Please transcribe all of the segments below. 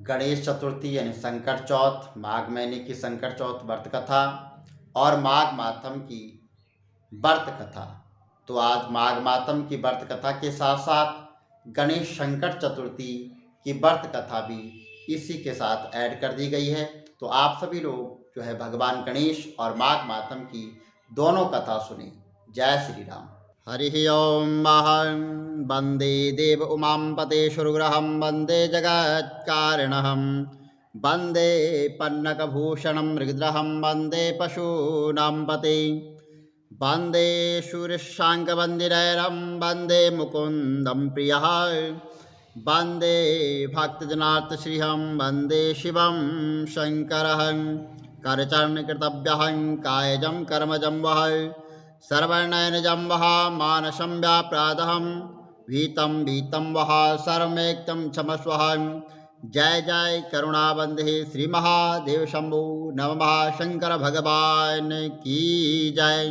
गणेश चतुर्थी यानी संकट चौथ, माघ महीने की संकट चौथ व्रत कथा और माघ मातम की व्रत कथा। तो आज माघ मातम की व्रत कथा के साथ साथ गणेश संकट चतुर्थी की व्रत कथा भी इसी के साथ ऐड कर दी गई है। तो आप सभी लोग जो है भगवान गणेश और माघ मातम की दोनों कथा सुने। जय श्री राम। हरि ओम। अहं वंदे देव उमापते सुरग्रहं वंदे जगत्कारणं वंदे पन्नकभूषणं मृगद्रहं वंदे पशूनां पते वंदे शूरशांकवंदिनयनं वंदे मुकुंदं प्रियः वंदे भक्तजनार्तश्रीहं वंदे शिवं शंकरं करचरणकृतभ्यहं कायजं कर्मजं वः सर्वनयनजं वः मानसं व्याप्रादहं वीतं वः सर्वमेक्तं क्षमस्वहं। जय जय करुणाबंधे श्री महादेव शंभु। नमः शंकर भगवान की जय,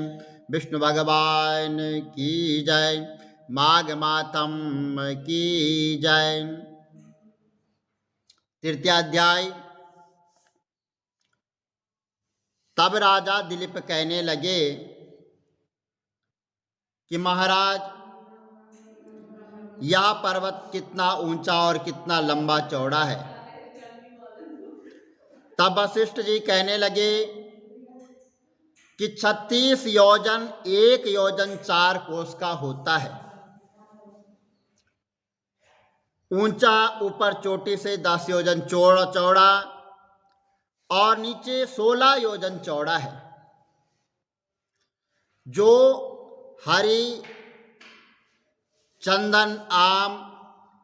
विष्णु भगवान की जय, माघ मातम की जय। तृतीयाध्याय। तब राजा दिलीप कहने लगे कि महाराज, यह पर्वत कितना ऊंचा और कितना लंबा चौड़ा है। तब वशिष्ठ जी कहने लगे कि 36 योजन 1 योजन 4 कोस का होता है। ऊंचा ऊपर चोटी से 10 योजन चौड़ा और नीचे 16 योजन चौड़ा है, जो हरी, चंदन, आम,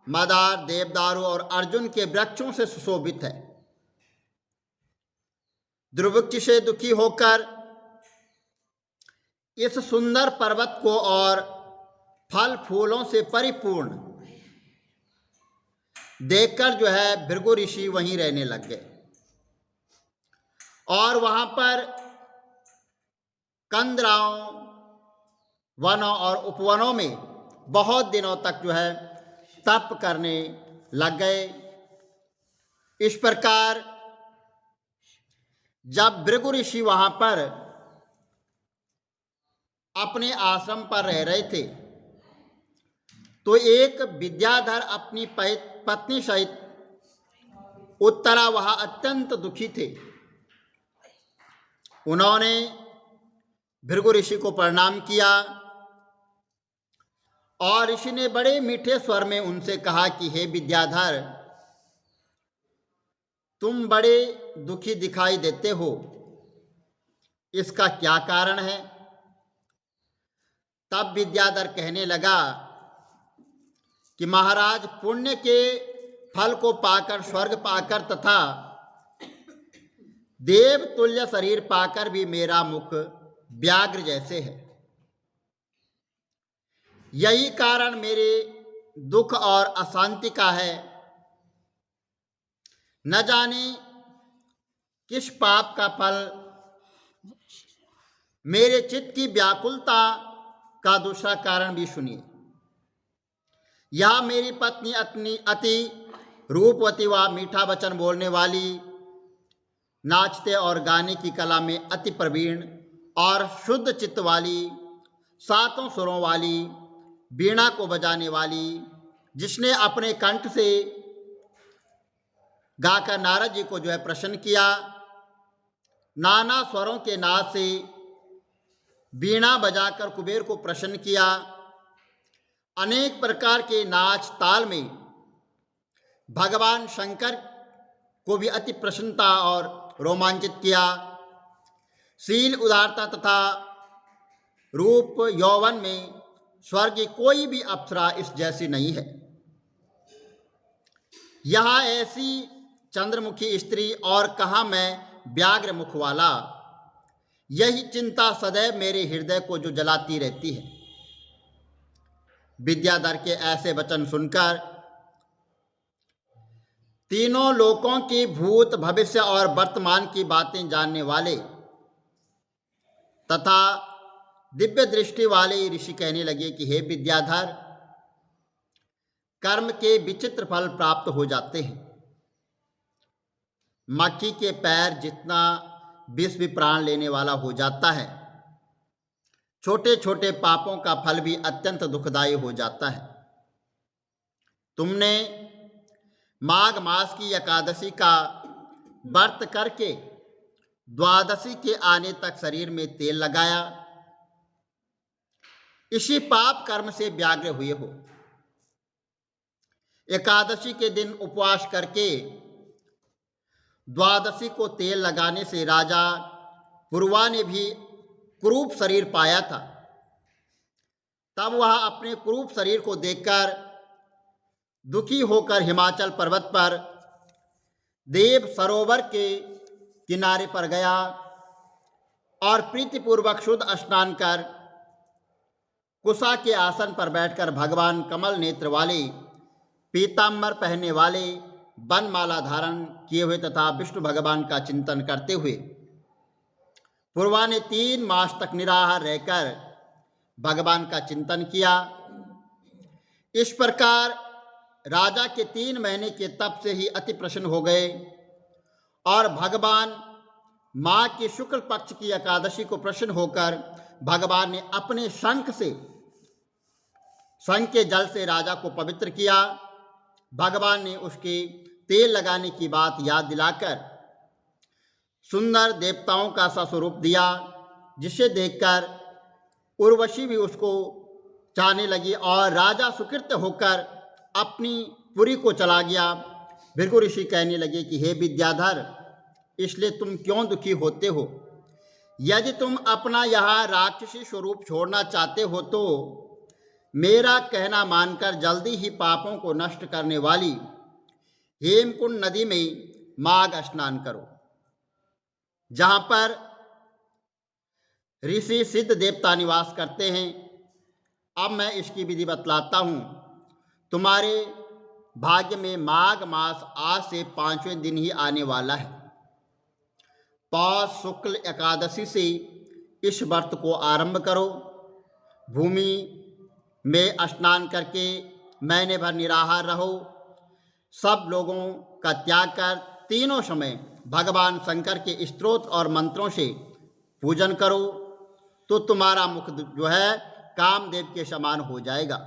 मदार, देवदारू और अर्जुन के वृक्षों से सुशोभित है। दुर्भिक्ष से दुखी होकर इस सुंदर पर्वत को और फल फूलों से परिपूर्ण देखकर जो है भृगु ऋषि वहीं रहने लग गए और वहां पर कंदराओं, वनों और उपवनों में बहुत दिनों तक जो है तप करने लग गए। इस प्रकार जब भृगु ऋषि वहां पर अपने आश्रम पर रह रहे थे तो एक विद्याधर अपनी पत्नी सहित उत्तरा वहां अत्यंत दुखी थे। उन्होंने भृगु ऋषि को प्रणाम किया और ऋषि ने बड़े मीठे स्वर में उनसे कहा कि हे विद्याधर, तुम बड़े दुखी दिखाई देते हो, इसका क्या कारण है? तब विद्याधर कहने लगा कि महाराज, पुण्य के फल को पाकर, स्वर्ग पाकर तथा देव तुल्य शरीर पाकर भी मेरा मुख व्याघ्र जैसे है। यही कारण मेरे दुख और अशांति का है। न जाने किस पाप का फल मेरे चित्त की व्याकुलता का दूसरा कारण भी सुनिए। यह मेरी पत्नी अति रूपवती व मीठा वचन बोलने वाली, नाचते और गाने की कला में अति प्रवीण और शुद्ध चित्त वाली, 7 सुरों वाली, वीणा को बजाने वाली, जिसने अपने कंठ से गाकर नारद जी को जो है प्रसन्न किया, नाना स्वरों के नाद से वीणा बजाकर कुबेर को प्रसन्न किया, अनेक प्रकार के नाच ताल में भगवान शंकर को भी अति प्रसन्नता और रोमांचित किया। शील, उदारता तथा रूप यौवन में स्वर्ग की कोई भी अप्सरा इस जैसी नहीं है। यहाँ ऐसी चंद्रमुखी स्त्री और कहाँ मैं व्याघ्र मुख वाला। यही चिंता सदैव मेरे हृदय को जो जलाती रहती है। विद्याधर के ऐसे वचन सुनकर तीनों लोकों की भूत, भविष्य और वर्तमान की बातें जानने वाले तथा दिव्य दृष्टि वाले ऋषि कहने लगे कि हे विद्याधर, कर्म के विचित्र फल प्राप्त हो जाते हैं। मक्खी के पैर जितना विष भी प्राण लेने वाला हो जाता है, छोटे छोटे पापों का फल भी अत्यंत दुखदायी हो जाता है। तुमने माघ मास की एकादशी का व्रत करके द्वादशी के आने तक शरीर में तेल लगाया, इसी पाप कर्म से व्याग्र हुए हो। एकादशी के दिन उपवास करके द्वादशी को तेल लगाने से राजा पुरवा ने भी कुरूप शरीर पाया था। तब वह अपने कुरूप शरीर को देखकर दुखी होकर हिमाचल पर्वत पर देव सरोवर के किनारे पर गया और प्रीतिपूर्वक शुद्ध स्नान कर कुशा के आसन पर बैठकर भगवान कमल नेत्र वाले, पीताम्बर पहनने वाले, वनमाला धारण किए हुए तथा विष्णु भगवान का चिंतन करते हुए पूर्वा ने 3 मास तक निराहार रहकर भगवान का चिंतन किया। इस प्रकार राजा के 3 महीने के तप से ही अति प्रसन्न हो गए और भगवान माँ के शुक्ल पक्ष की एकादशी को प्रसन्न होकर भगवान ने अपने शंख के जल से राजा को पवित्र किया। भगवान ने उसके तेल लगाने की बात याद दिलाकर सुंदर देवताओं का सा स्वरूप दिया, जिसे देखकर उर्वशी भी उसको चाहने लगी और राजा सुकृत होकर अपनी पुरी को चला गया। भृगु ऋषि कहने लगे कि हे विद्याधर, इसलिए तुम क्यों दुखी होते हो? यदि तुम अपना यह राक्षसी स्वरूप छोड़ना चाहते हो तो मेरा कहना मानकर जल्दी ही पापों को नष्ट करने वाली हेमकुंड नदी में माघ स्नान करो, जहां पर ऋषि सिद्ध देवता निवास करते हैं। अब मैं इसकी विधि बतलाता हूँ। तुम्हारे भाग्य में माघ मास आज से 5वें दिन ही आने वाला है। पौष शुक्ल एकादशी से इस व्रत को आरंभ करो। भूमि में स्नान करके महीने भर निराहार रहो। सब लोगों का त्याग कर तीनों समय भगवान शंकर के स्तोत्र और मंत्रों से पूजन करो, तो तुम्हारा मुख जो है कामदेव के समान हो जाएगा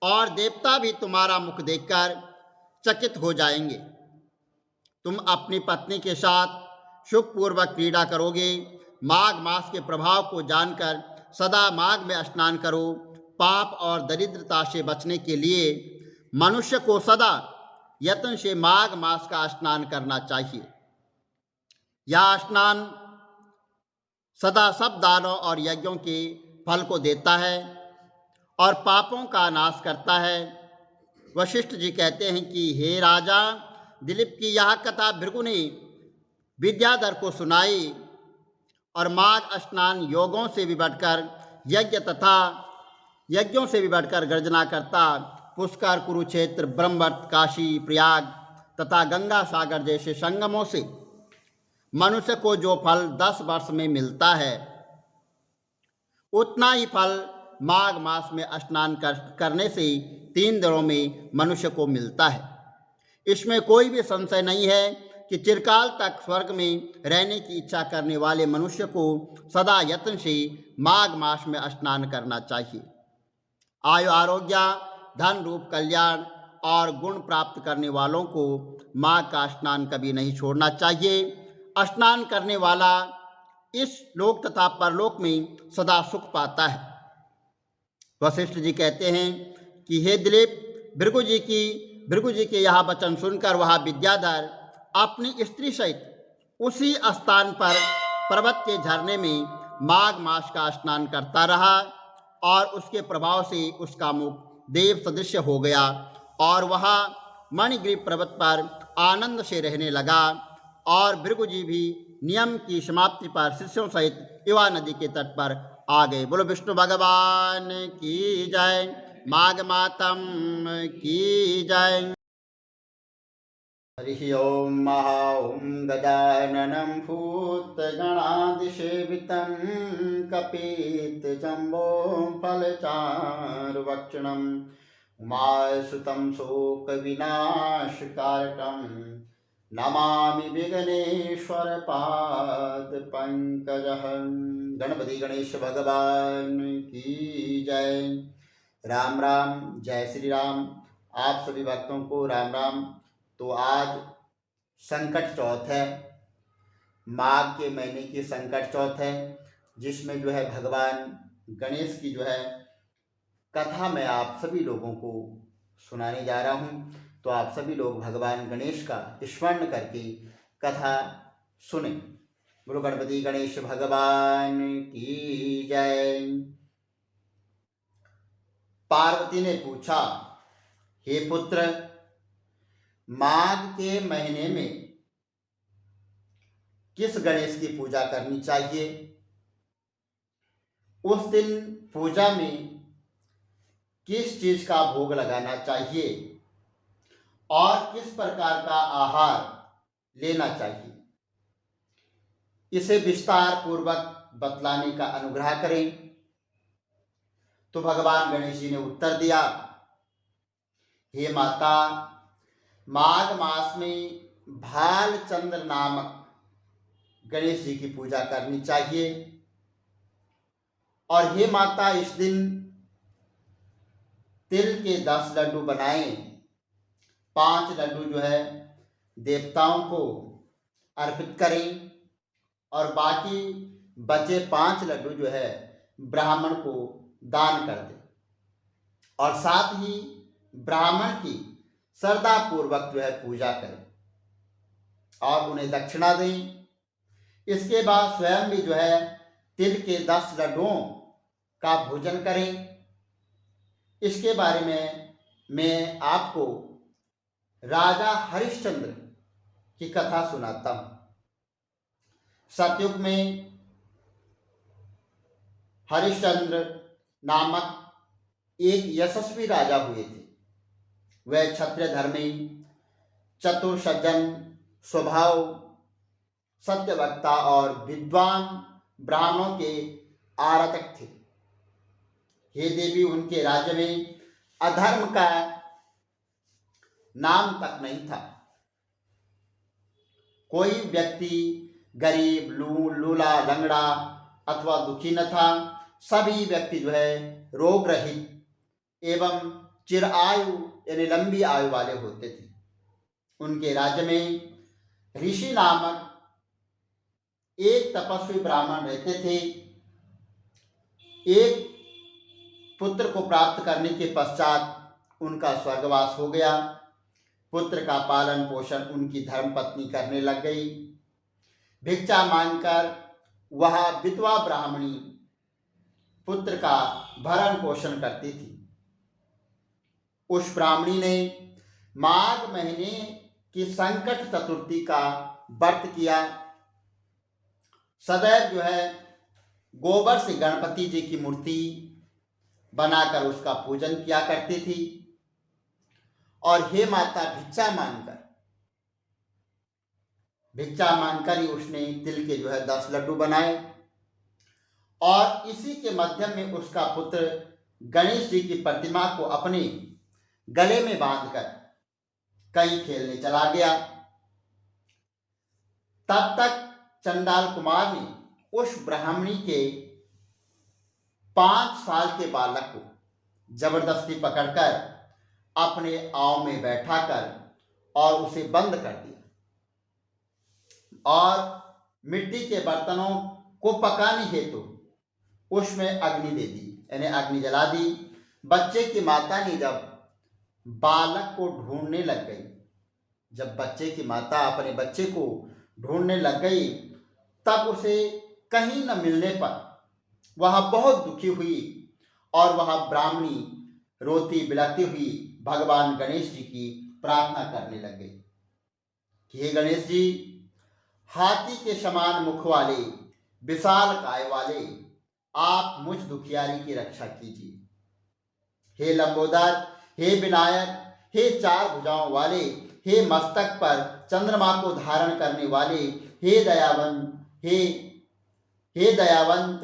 और देवता भी तुम्हारा मुख देखकर चकित हो जाएंगे। तुम अपनी पत्नी के साथ सुखपूर्वक क्रीड़ा करोगे। माघ मास के प्रभाव को जानकर सदा माघ में स्नान करो। पाप और दरिद्रता से बचने के लिए मनुष्य को सदा यत्न से माघ मास का स्नान करना चाहिए। यह स्नान सदा सब दानों और यज्ञों के फल को देता है और पापों का नाश करता है। वशिष्ठ जी कहते हैं कि हे राजा, दिलीप की यह कथा भृगु ने विद्याधर को सुनाई और माघ स्नान योगों से भी बढ़कर यज्ञों से भी बढ़कर गर्जना करता पुष्कर, कुरुक्षेत्र, ब्रह्मवर्त, काशी, प्रयाग तथा गंगा सागर जैसे संगमों से मनुष्य को जो फल 10 वर्ष में मिलता है, उतना ही फल माघ मास में स्नान करने से 3 दिनों में मनुष्य को मिलता है। इसमें कोई भी संशय नहीं है कि चिरकाल तक स्वर्ग में रहने की इच्छा करने वाले मनुष्य को सदा यत्न से माघ मास में स्नान करना चाहिए। आयु, आरोग्य, धन रूप कल्याण और गुण प्राप्त करने वालों को माघ का स्नान कभी नहीं छोड़ना चाहिए। स्नान करने वाला इस लोक तथा परलोक में सदा सुख पाता है। वशिष्ठ जी कहते हैं कि हे दिलीप, भृगु जी के यह वचन सुनकर वह विद्याधर अपनी स्त्री सहित उसी स्थान पर पर्वत के झरने में माघ मास का स्नान करता रहा और उसके प्रभाव से उसका मुख देव सदृश हो गया और वह मणिग्रीव पर्वत पर आनंद से रहने लगा। और भृगु जी भी नियम की समाप्ति पर शिष्यों सहित युवा नदी के तट पर आ गए। बोलो विष्णु भगवान की जय, माघ मातम की जय। हरि ओम महा ओम गजाननं भूतगणादिसेवितं कपितजम्बो फलचारुभक्षणं उमासुतं शोकविनाशकारकं नमामि विघ्नेश्वर पाद पंकजः। गणपति गणेश भगवान की जय। राम राम, जय श्री राम। आप सभी भक्तों को राम राम। तो आज संकट चौथ है, माघ के महीने की संकट चौथ है, जिसमें जो है भगवान गणेश की जो है कथा मैं आप सभी लोगों को सुनाने जा रहा हूँ। तो आप सभी लोग भगवान गणेश का स्मरण करके कथा सुने। बोलो गणपति गणेश भगवान की जय। पार्वती ने पूछा, हे पुत्र, माघ के महीने में किस गणेश की पूजा करनी चाहिए? उस दिन पूजा में किस चीज का भोग लगाना चाहिए और किस प्रकार का आहार लेना चाहिए, इसे विस्तार पूर्वक बतलाने का अनुग्रह करें। तो भगवान गणेश जी ने उत्तर दिया, हे माता, माघ मास में भालचंद्र नामक गणेश जी की पूजा करनी चाहिए। और हे माता, इस दिन तिल के 10 लड्डू बनाएं, 5 लड्डू जो है देवताओं को अर्पित करें और बाकी बचे 5 लड्डू जो है ब्राह्मण को दान कर दें और साथ ही ब्राह्मण की श्रद्धा पूर्वक जो है पूजा करें और उन्हें दक्षिणा दें। इसके बाद स्वयं भी जो है तिल के 10 लड्डुओं का भोजन करें। इसके बारे में मैं आपको राजा हरिश्चंद्र की कथा सुनाता हूं। सतयुग में हरिश्चंद्र नामक एक यशस्वी राजा हुए थे। वह क्षत्रिय धर्मी, चतुर, सज्जन स्वभाव, सत्यवक्ता और विद्वान ब्राह्मणों के आराधक थे। हे देवी, उनके राज्य में अधर्म का नाम तक नहीं था। कोई व्यक्ति गरीब, लूला, लंगड़ा अथवा दुखी न था। सभी व्यक्ति जो है रोग रहित एवं चिरायु यानी लंबी आयु वाले होते थे। उनके राज्य में ऋषि नामक एक तपस्वी ब्राह्मण रहते थे। एक पुत्र को प्राप्त करने के पश्चात उनका स्वर्गवास हो गया। पुत्र का पालन पोषण उनकी धर्मपत्नी करने लग गई। भिक्षा मांगकर वह विधवा ब्राह्मणी पुत्र का भरण पोषण करती थी। उस ब्राह्मणी ने माघ महीने की संकट चतुर्थी का व्रत किया। सदैव जो है गोबर से गणपति जी की मूर्ति बनाकर उसका पूजन किया करती थी और हे माता, भिक्षा मांगकर ही उसने तिल के जो है 10 लड्डू बनाए और इसी के माध्यम में उसका पुत्र गणेश जी की प्रतिमा को अपने गले में बांधकर कहीं खेलने चला गया। तब तक चंडाल कुमार ने उस ब्राह्मणी के 5 साल के बालक को जबरदस्ती पकड़कर अपने आव में बैठाकर और उसे बंद कर दिया और मिट्टी के बर्तनों को पकाने हेतु उसमें अग्नि दे दी, यानी अग्नि जला दी। बच्चे की माता ने जब बालक को ढूंढने लग गई, जब बच्चे की माता अपने बच्चे को ढूंढने लग गई, तब उसे कहीं न मिलने पर वह बहुत दुखी हुई और वह ब्राह्मणी रोती बिलखती हुई भगवान गणेश जी की प्रार्थना करने लग गई कि हे गणेश जी, हाथी के समान मुख वाले, विशाल काय वाले, आप मुझ दुखियारी की रक्षा कीजिए। हे लंबोदर, हे विनायक, हे 4 भुजाओं वाले, हे मस्तक पर चंद्रमा को धारण करने वाले, हे दयावंत,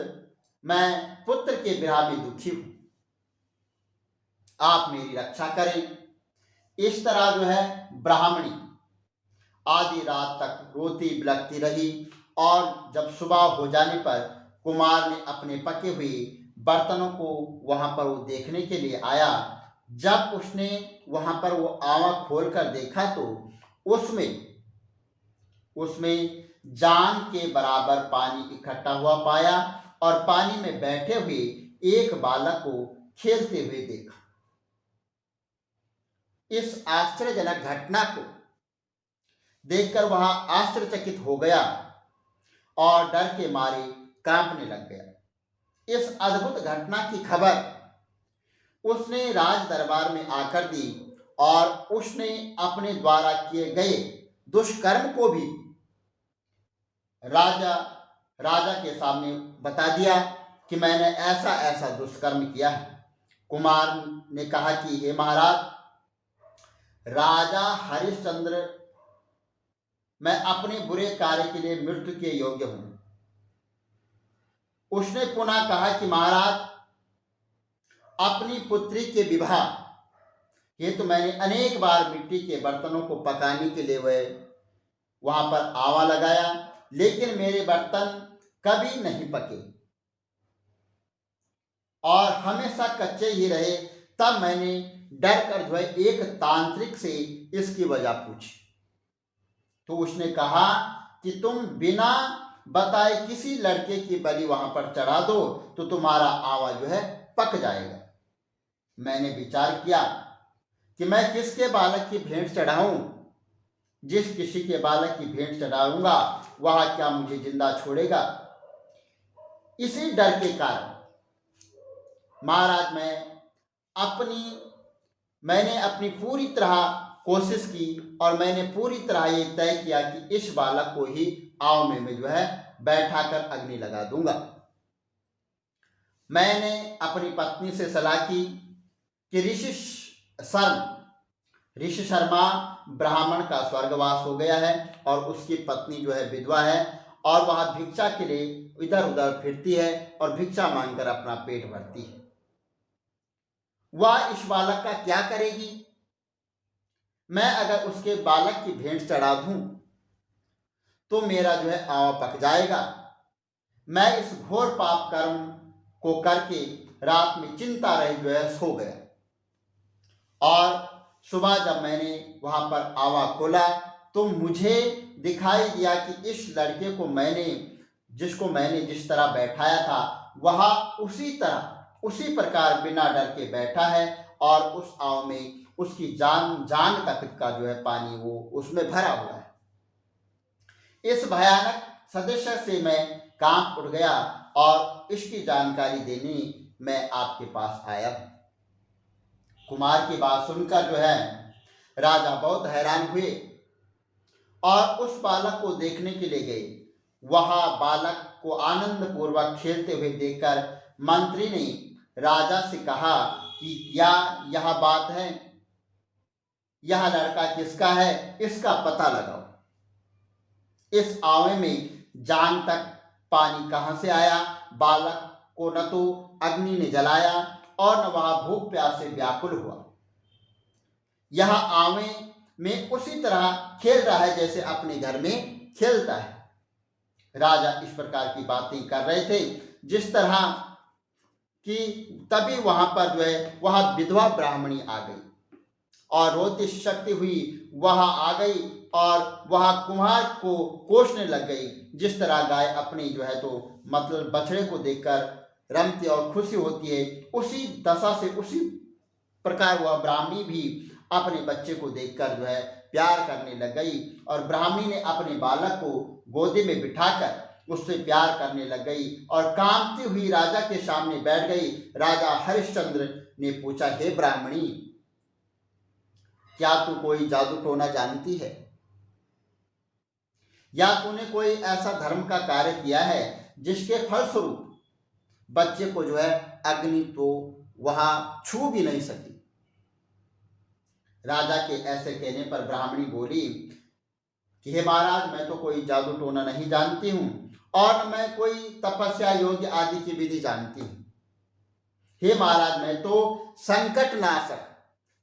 मैं पुत्र के विरह में दुखी हूं, आप मेरी रक्षा करें। इस तरह जो है ब्राह्मणी आधी रात तक रोती बिलखती रही। और जब सुबह हो जाने पर कुमार ने अपने पके हुए बर्तनों को वहां पर वो देखने के लिए आया। जब उसने वहां पर वो आवा खोलकर देखा तो उसमें उसमें जान के बराबर पानी इकट्ठा हुआ पाया और पानी में बैठे हुए एक बालक को खेलते हुए देखा। इस आश्चर्यजनक घटना को देखकर वह आश्चर्यचकित हो गया और डर के मारे कांपने लग गया। इस अद्भुत घटना की खबर उसने राज दरबार में आकर दी और उसने अपने द्वारा किए गए दुष्कर्म को भी राजा राजा के सामने बता दिया कि मैंने ऐसा ऐसा दुष्कर्म किया है। कुमार ने कहा कि हे महाराज, राजा हरिश्चंद्र, मैं अपने बुरे कार्य के लिए मृत्यु के योग्य हूं। उसने पुनः कहा कि महाराज, अपनी पुत्री के विवाह हेतु मैंने अनेक बार मिट्टी के बर्तनों को पकाने के लिए वहां पर आवा लगाया, लेकिन मेरे बर्तन कभी नहीं पके और हमेशा कच्चे ही रहे। तब मैंने डर कर एक तांत्रिक से इसकी वजह पूछी तो उसने कहा कि तुम बिना बताए किसी लड़के की बलि वहां पर चढ़ा दो तो तुम्हारा आवा पक जाएगा। मैंने विचार किया कि मैं किसके बालक की भेंट चढ़ाऊं। जिस किसी के बालक की भेंट चढ़ाऊंगा वह क्या मुझे जिंदा छोड़ेगा। इसी डर के कारण महाराज मैंने अपनी पूरी तरह कोशिश की और मैंने पूरी तरह ये तय किया कि इस बालक को ही आव में मैं बैठा कर अग्नि लगा दूंगा। मैंने अपनी पत्नी से सलाह की कि ऋषि शर्मा ब्राह्मण का स्वर्गवास हो गया है और उसकी पत्नी विधवा है और वह भिक्षा के लिए इधर उधर फिरती है और भिक्षा मांगकर अपना पेट भरती है। वह इस बालक का क्या करेगी। मैं अगर उसके बालक की भेंट चढ़ा दूं तो मेरा आवा पक जाएगा। मैं इस घोर पाप कर्म को करके रात में चिंता रहित सो गया और सुबह जब मैंने वहां पर आवा खोला तो मुझे दिखाई दिया कि इस लड़के को जिसको मैंने जिस तरह बैठाया था वह उसी प्रकार बिना डर के बैठा है और उस आव में उसकी जान तक का पानी वो उसमें भरा हुआ है। इस भयानक सदृश्य से मैं कांप उठ गया और इसकी जानकारी देने मैं आपके पास आया हूं। कुमार की बात सुनकर राजा बहुत हैरान हुए और उस बालक को देखने के लिए गए। वहां बालक को आनंद पूर्वक खेलते हुए देखकर मंत्री ने राजा से कहा कि क्या यह बात है, यह लड़का किसका है, इसका पता लगाओ। इस आवे में जान तक पानी कहां से आया। बालक को न तो अग्नि ने जलाया और न वह भूख प्यास से व्याकुल हुआ। यह आवे में उसी तरह खेल रहा है जैसे अपने घर में खेलता है। राजा इस प्रकार की बातें कर रहे थे जिस तरह कि तभी वहां पर वह विधवा ब्राह्मणी आ गई और रोती शक्ति हुई वह आ गई और वह कुम्हार को कोसने लग गई। जिस तरह गाय अपनी मतलब बछड़े को देखकर रमती और खुशी होती है, उसी दशा से उसी प्रकार वह ब्राह्मणी भी अपने बच्चे को देखकर प्यार करने लग गई और ब्राह्मणी ने अपने बालक को गोदी में बिठाकर उससे प्यार करने लग गई और कांपती हुई राजा के सामने बैठ गई। राजा हरिश्चंद्र ने पूछा, हे ब्राह्मणी, क्या तू कोई जादू टोना जानती है या तूने कोई ऐसा धर्म का कार्य किया है जिसके फलस्वरूप बच्चे को अग्नि तो वहां छू भी नहीं सकी। राजा के ऐसे कहने पर ब्राह्मणी बोली कि हे महाराज, मैं तो कोई जादू टोना नहीं जानती हूं और मैं कोई तपस्या योग्य आदि की विधि जानती हूं। हे महाराज, मैं तो संकट नाशक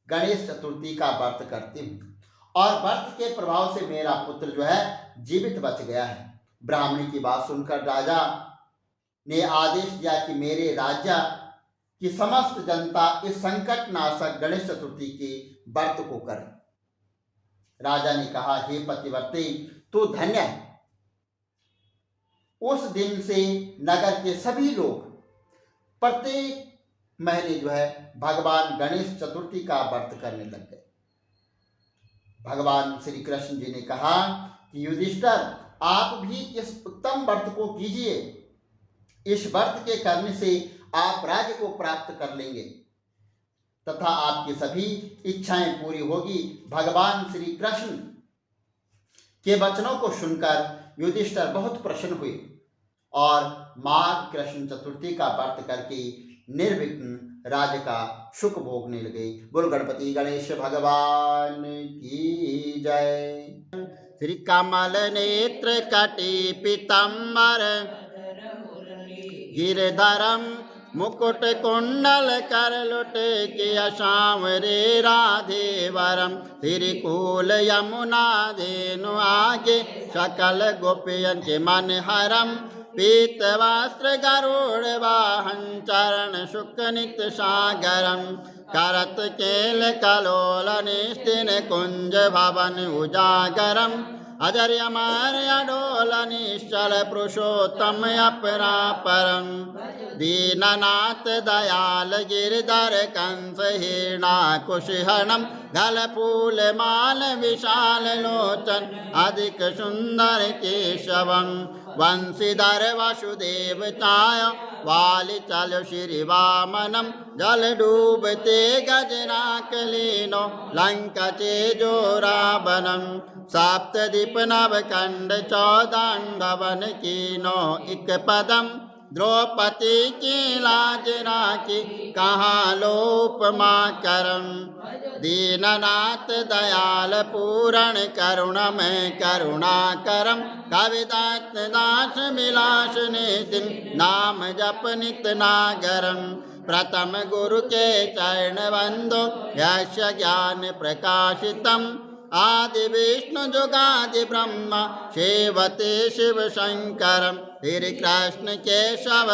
गणेश चतुर्थी का व्रत करती हूं और व्रत के प्रभाव से मेरा पुत्र जो है जीवित बच गया है। ब्राह्मणी की बात सुनकर राजा ने आदेश दिया कि मेरे राज्य की समस्त जनता इस संकट नाशक गणेश चतुर्थी के व्रत को करे। राजा ने कहा, हे पतिव्रते, तू धन्य है। उस दिन से नगर के सभी लोग प्रत्येक महीने जो है भगवान गणेश चतुर्थी का व्रत करने लग गए। भगवान श्री कृष्ण जी ने कहा कि युधिष्ठिर, आप भी इस उत्तम व्रत को कीजिए। इस व्रत के करने से आप राज्य को प्राप्त कर लेंगे तथा आपकी सभी इच्छाएं पूरी होगी। भगवान श्री कृष्ण के वचनों को सुनकर युधिष्ठिर बहुत प्रसन्न हुए और माघ कृष्ण चतुर्थी का व्रत करके निर्विघ्न राज्य का सुख भोगने लगे। बोल गणपति गणेश भगवान की जय। श्री कमल नेत्र कटी पीताम्बर गिरधरम मुकुट कुंडल कर लुट किया सांवरे राधे वरम। श्री कूल यमुना धेनु आगे सकल गोपियन के मन हरम। पीत वस्त्र गरुड़ वाहन चरण शुक नित सागरम। करत केल कलोल निस्तिन कुंज भवन उजागरम। अजर अमर अडोल निश्चल पुरुषोत्तम अपरापरम। दीननाथ दयाल गिरधर कंस हिरणाकुशहनम। गल फूल माल विशाल लोचन अधिक सुंदर केशवम। वंशीधर वसुदेव छाया वाली चल श्री वामनम। जल डूबते गजराक लीनो लंका चेजो रावणम। सप्तदीप नवखंड चौदंडवन कीनो इक पदम। द्रौपदी की लाज राखी कहाँ लोपमा करम। दीननाथ दयाल पूरण करुण में करुणा करम। कविदास दास विलास नितिन नाम जप नित नागरम। प्रथम गुरु के चरण वंदो यश ज्ञान प्रकाशितम। आदि विष्णु जुगादि ब्रह्मा सेवते शिव शंकरम। श्री कृष्ण केशव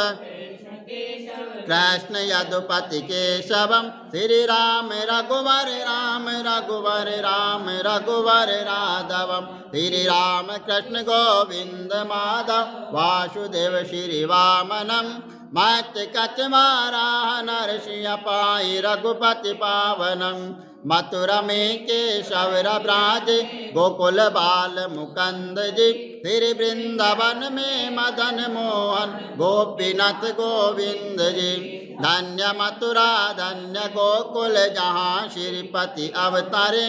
कृष्ण यदुपति केशवम। श्री राम रघुवर राम रघुवर राम रघुवर राघवम। श्री राम कृष्ण गोविंद माधव वासुदेव श्री वामनम। मत कच मारा नरसिंह पाई रघुपति पावनम। मथुरा में केशव ब्राज गोकुल बाल मुकंद जी। श्री वृंदावन में मदन मोहन गोपीनाथ गोविंद जी। धन्य मथुरा धन्य गोकुल जहाँ श्रीपति अवतारे।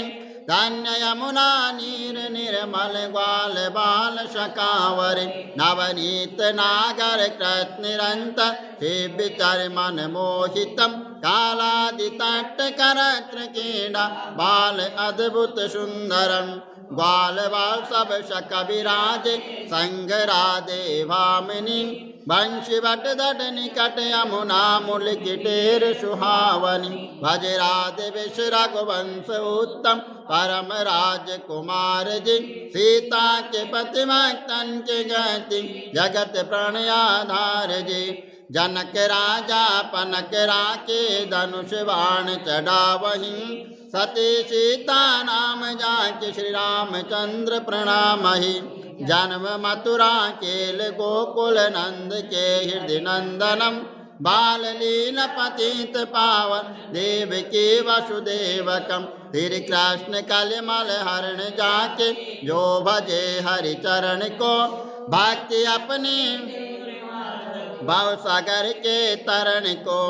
धन्य यमुना नीर निर्मल ग्वाल बाल शकावर। नवनीत नागर कृत निरंतर शिविचर मन मोहितम। कालादि तट करत्र कीड़ा बाल अद्भुत सुंदरम। ग्वाल बाल सब शक विराज संग राधे भामिनी। बंशी बट दट निकट यमुना मूल किटेर सुहावनी। भज राधे विष रघुवंश उत्तम परम राजकुमार जी। सीता के पति भक्तन के गति जगत प्रणयाधार जी। जनक राजा पनक राके धनुष बाण चढ़ावहीं। सती सीता नाम जाके श्री रामचंद्र प्रणामहि। जन्म मथुरा केल गोकुल नंद के हृदय नंदनम। बाल लील पतित पावन देवकी वसुदेवकम। श्री कृष्ण कलिमल हरण जाके जो भजे हरि चरण को। भक्ति अपनी भव सागर के तरण को।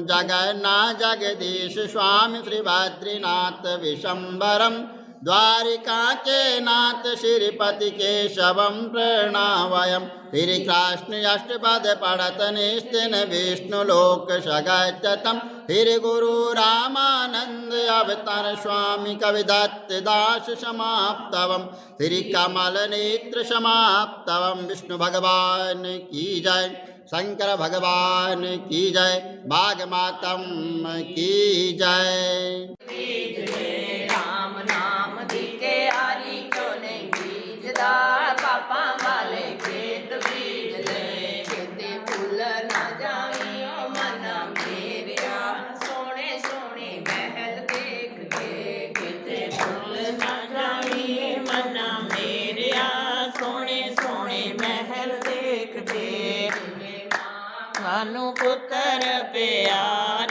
जगन्नाथ जगदीश स्वामी श्री बद्रीनाथ विशंबरम। द्वारिका के नाथ श्रीपति केशवम प्रणावयम। श्री कृष्ण अष्टपद पढ़त निस्तिन विष्णु लोक सगच्छतम। श्री गुरु रामानंद अवतार स्वामी कविदत्त दास समाप्तवम। श्री कमल नेत्र समाप्तवम। विष्णु भगवान की जय। शंकर भगवान की जय। भाग मातम की जय। राम नाम दिखे सानू पुत्र प्यारे।